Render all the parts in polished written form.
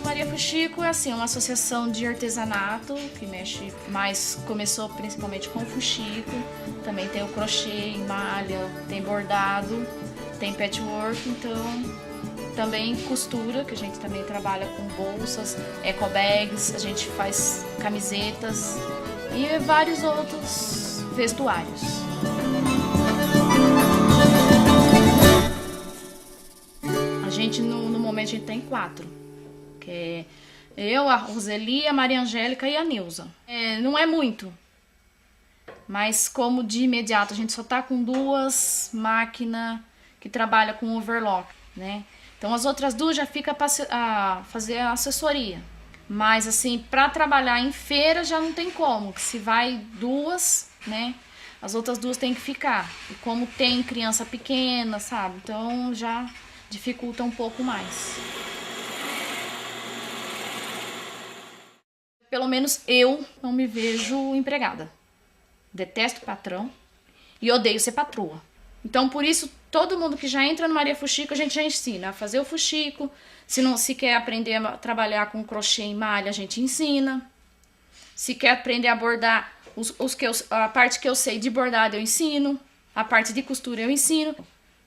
Maria Fuxico é assim, uma associação de artesanato que mexe mais, começou principalmente com fuxico, também tem o crochê, malha, tem bordado, tem patchwork, então também costura, que a gente também trabalha com bolsas, eco bags, a gente faz camisetas e vários outros vestuários. A gente, no momento, a gente tem 4, que é eu, a Roseli, a Maria Angélica e a Neuza. Não é muito, mas como de imediato a gente só tá com 2 máquinas que trabalham com overlock, né? Então as outras 2 já ficam para fazer a assessoria. Mas assim, para trabalhar em feira já não tem como, que se vai 2, né? As outras 2 tem que ficar. E como tem criança pequena, sabe? Então já dificulta um pouco mais. Pelo menos eu não me vejo empregada. Detesto patrão e odeio ser patroa. Então, por isso, todo mundo que já entra no Maria Fuxico, a gente já ensina a fazer o fuxico. Se quer aprender a trabalhar com crochê e malha, a gente ensina. Se quer aprender a bordar, a parte que eu sei de bordado, eu ensino. A parte de costura, eu ensino.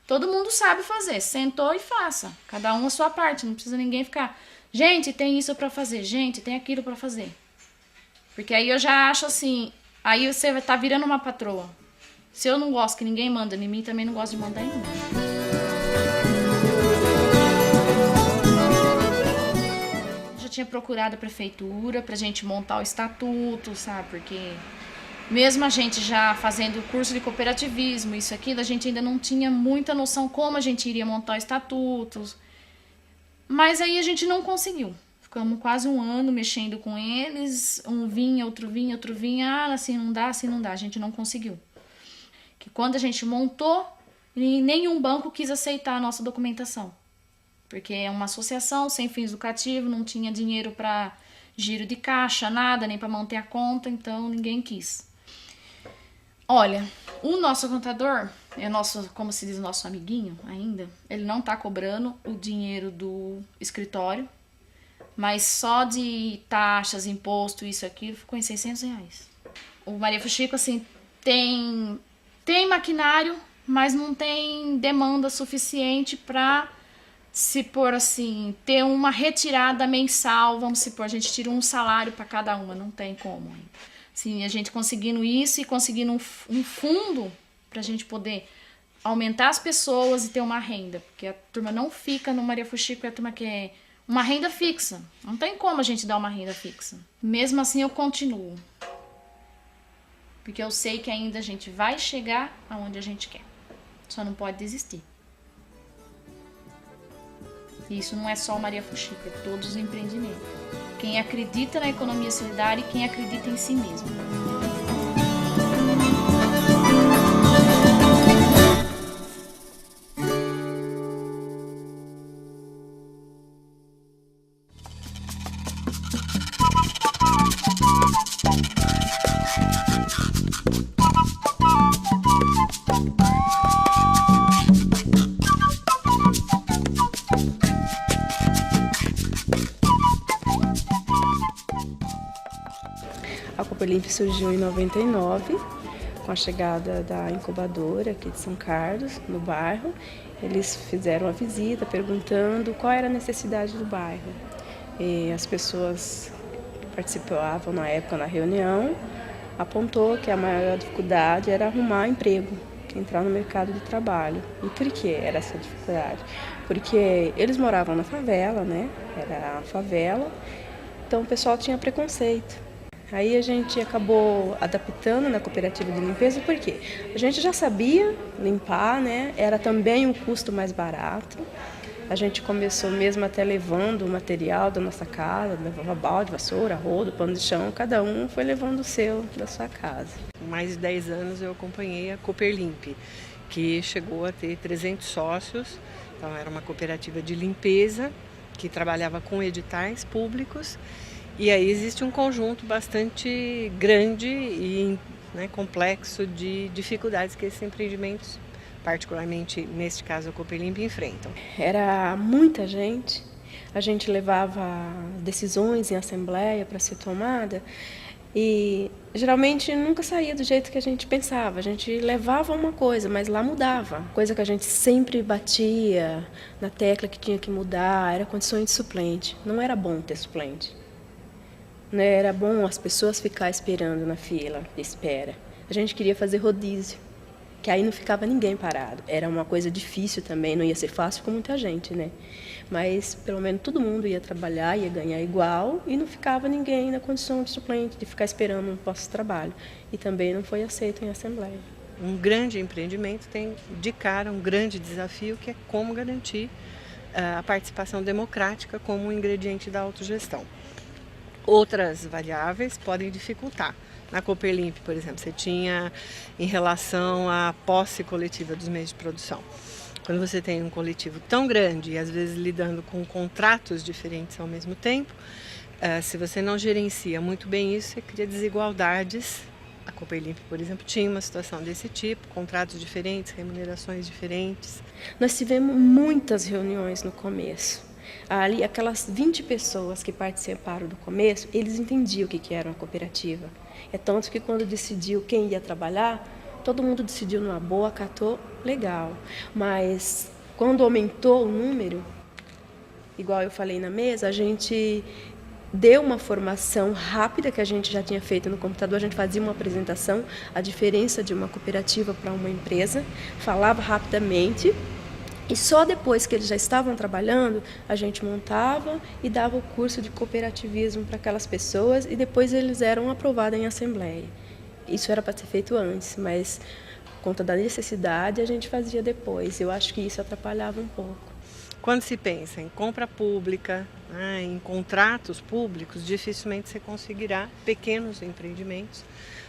Todo mundo sabe fazer. Sentou e faça. Cada um a sua parte. Não precisa ninguém ficar... Gente, tem isso pra fazer. Gente, tem aquilo pra fazer. Porque aí eu já acho assim... Aí você vai estar virando uma patroa. Se eu não gosto que ninguém manda em mim, também não gosto de mandar em mim. Já tinha procurado a prefeitura pra gente montar o estatuto, sabe? Porque mesmo a gente já fazendo curso de cooperativismo, isso aqui, a gente ainda não tinha muita noção como a gente iria montar o estatuto. Mas aí a gente não conseguiu. Ficamos quase 1 ano mexendo com eles. Um vinha, outro vinha, outro vinha. Ah, assim não dá, assim não dá. A gente não conseguiu. Que quando a gente montou, nenhum banco quis aceitar a nossa documentação. Porque é uma associação sem fins lucrativos, não tinha dinheiro para giro de caixa, nada, nem para manter a conta, então ninguém quis. Olha, o nosso contador, é nosso, como se diz, nosso amiguinho ainda, ele não tá cobrando o dinheiro do escritório, mas só de taxas, imposto, isso aqui, ficou em R$600. O Maria Fuxico, assim, tem maquinário, mas não tem demanda suficiente para, se por assim, ter uma retirada mensal, vamos supor, a gente tira um salário para cada uma, não tem como. Assim, a gente conseguindo isso e conseguindo um fundo para a gente poder aumentar as pessoas e ter uma renda, porque a turma não fica no Maria Fuxico, é a turma que é uma renda fixa, não tem como a gente dar uma renda fixa. Mesmo assim eu continuo. Porque eu sei que ainda a gente vai chegar aonde a gente quer. Só não pode desistir. E isso não é só o Maria Fuxico, é todos os empreendimentos. Quem acredita na economia solidária e quem acredita em si mesmo. A Cooperlimp surgiu em 99, com a chegada da incubadora aqui de São Carlos, no bairro. Eles fizeram a visita perguntando qual era a necessidade do bairro. E as pessoas que participavam na época na reunião apontou que a maior dificuldade era arrumar emprego, entrar no mercado de trabalho. E por que era essa dificuldade? Porque eles moravam na favela, né? Era a favela, então o pessoal tinha preconceito. Aí a gente acabou adaptando na cooperativa de limpeza, porque a gente já sabia limpar, né? Era também um custo mais barato. A gente começou mesmo até levando o material da nossa casa, levava balde, vassoura, rodo, pano de chão, cada um foi levando o seu da sua casa. Com mais de 10 anos eu acompanhei a Cooperlimp, que chegou a ter 300 sócios, então era uma cooperativa de limpeza que trabalhava com editais públicos. E aí existe um conjunto bastante grande e né, complexo de dificuldades que esses empreendimentos, particularmente neste caso a Cooperlimp, enfrentam. Era muita gente, a gente levava decisões em assembleia para ser tomada e geralmente nunca saía do jeito que a gente pensava. A gente levava uma coisa, mas lá mudava. Coisa que a gente sempre batia na tecla que tinha que mudar era condições de suplente. Não era bom ter suplente. Não era bom as pessoas ficar esperando na fila de espera. A gente queria fazer rodízio, que aí não ficava ninguém parado. Era uma coisa difícil também, não ia ser fácil com muita gente, né? Mas pelo menos todo mundo ia trabalhar, ia ganhar igual e não ficava ninguém na condição de suplente, de ficar esperando um posto de trabalho. E também não foi aceito em assembleia. Um grande empreendimento tem de cara um grande desafio, que é como garantir a participação democrática como um ingrediente da autogestão. Outras variáveis podem dificultar. Na Cooperlimp, por exemplo, você tinha em relação à posse coletiva dos meios de produção. Quando você tem um coletivo tão grande e às vezes lidando com contratos diferentes ao mesmo tempo, se você não gerencia muito bem isso, você cria desigualdades. A Cooperlimp, por exemplo, tinha uma situação desse tipo, contratos diferentes, remunerações diferentes. Nós tivemos muitas reuniões no começo. Ali, aquelas 20 pessoas que participaram do começo, eles entendiam o que era uma cooperativa. É tanto que quando decidiu quem ia trabalhar, todo mundo decidiu numa boa, acatou, legal. Mas quando aumentou o número, igual eu falei na mesa, a gente deu uma formação rápida que a gente já tinha feito no computador. A gente fazia uma apresentação, a diferença de uma cooperativa para uma empresa, falava rapidamente. E só depois que eles já estavam trabalhando, a gente montava e dava o curso de cooperativismo para aquelas pessoas e depois eles eram aprovados em assembleia. Isso era para ser feito antes, mas por conta da necessidade a gente fazia depois. Eu acho que isso atrapalhava um pouco. Quando se pensa em compra pública, né, em contratos públicos, dificilmente você conseguirá pequenos empreendimentos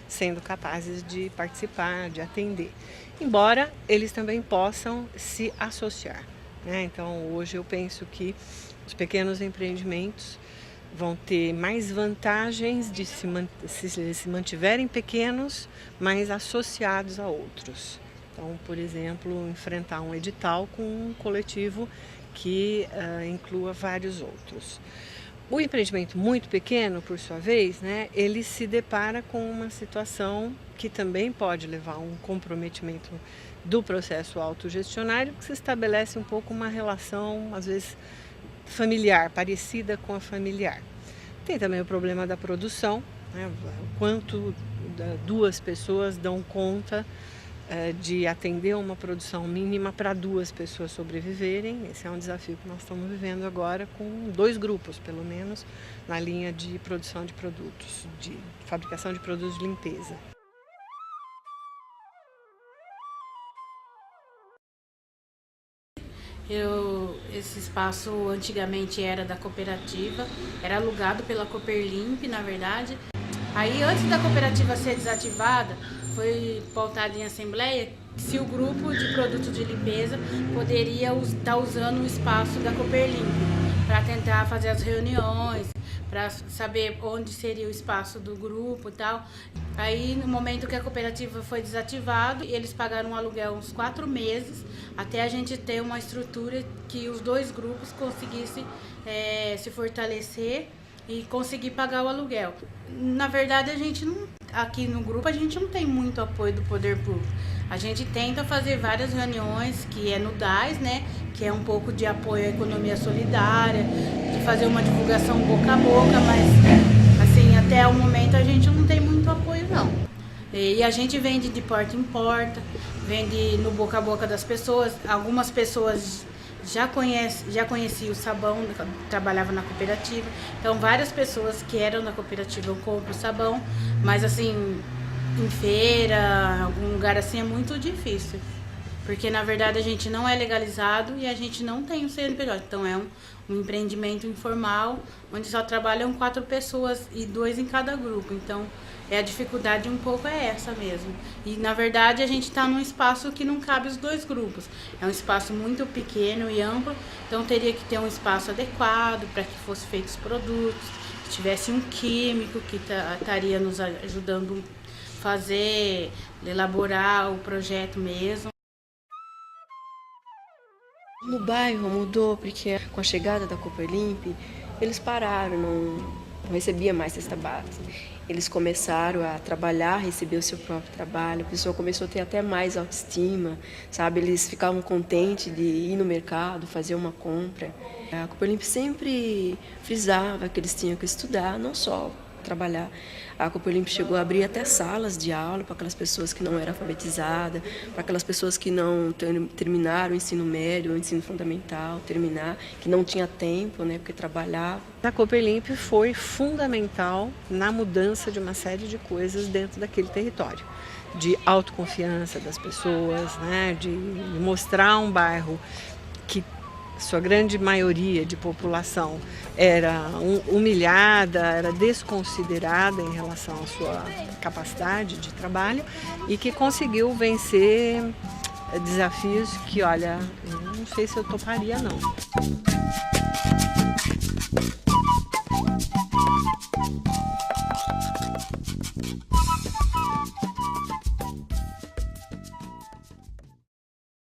sendo capazes de participar, de atender. Embora eles também possam se associar, né? Então, hoje eu penso que os pequenos empreendimentos vão ter mais vantagens de se mantiverem pequenos, mas associados a outros. Então, por exemplo, enfrentar um edital com um coletivo que inclua vários outros. O empreendimento muito pequeno, por sua vez, né, ele se depara com uma situação que também pode levar a um comprometimento do processo autogestionário, que se estabelece um pouco uma relação, às vezes, familiar, parecida com a familiar. Tem também o problema da produção, né, o quanto duas pessoas dão conta de atender uma produção mínima para duas pessoas sobreviverem. Esse é um desafio que nós estamos vivendo agora com 2 grupos, pelo menos, na linha de produção de produtos, de fabricação de produtos de limpeza. Esse espaço antigamente era da cooperativa, era alugado pela Cooperlimp, na verdade. Aí, antes da cooperativa ser desativada, foi pautado em assembleia se o grupo de produtos de limpeza poderia estar usando o espaço da Cooperlimp para tentar fazer as reuniões, para saber onde seria o espaço do grupo e tal. Aí, no momento que a cooperativa foi desativada, eles pagaram um aluguel uns 4 meses, até a gente ter uma estrutura que os 2 grupos conseguissem se fortalecer e conseguir pagar o aluguel. Na verdade, a gente não, aqui no grupo, a gente não tem muito apoio do poder público. A gente tenta fazer várias reuniões, que é no DAS, né, que é um pouco de apoio à economia solidária, de fazer uma divulgação boca a boca, mas assim, até o momento a gente não tem muito apoio, não. E a gente vende de porta em porta, vende no boca a boca das pessoas. Algumas pessoas já conheciam o sabão, trabalhava na cooperativa. Então, várias pessoas que eram da cooperativa compram o sabão, mas assim, em feira, algum lugar assim, é muito difícil. Porque, na verdade, a gente não é legalizado e a gente não tem o CNPJ. Então, é um empreendimento informal, onde só trabalham 4 pessoas e 2 em cada grupo. Então, a dificuldade um pouco é essa mesmo. E, na verdade, a gente está num espaço que não cabe os 2 grupos. É um espaço muito pequeno e amplo, então teria que ter um espaço adequado para que fossem feitos produtos, que tivesse um químico que estaria nos ajudando a elaborar o projeto mesmo. No bairro mudou porque com a chegada da Cooperlimp, eles pararam, não recebia mais cesta básica. Eles começaram a trabalhar, receber o seu próprio trabalho, a pessoa começou a ter até mais autoestima, sabe? Eles ficavam contentes de ir no mercado, fazer uma compra. A Cooperlimp sempre frisava que eles tinham que estudar, não só trabalhar. A Cooperlimp chegou a abrir até salas de aula para aquelas pessoas que não eram alfabetizadas, para aquelas pessoas que não terminaram o ensino médio, o ensino fundamental, que não tinha tempo, né, porque trabalhava. A Cooperlimp foi fundamental na mudança de uma série de coisas dentro daquele território, de autoconfiança das pessoas, né, de mostrar um bairro que sua grande maioria de população era humilhada, era desconsiderada em relação à sua capacidade de trabalho e que conseguiu vencer desafios que, olha, não sei se eu toparia não.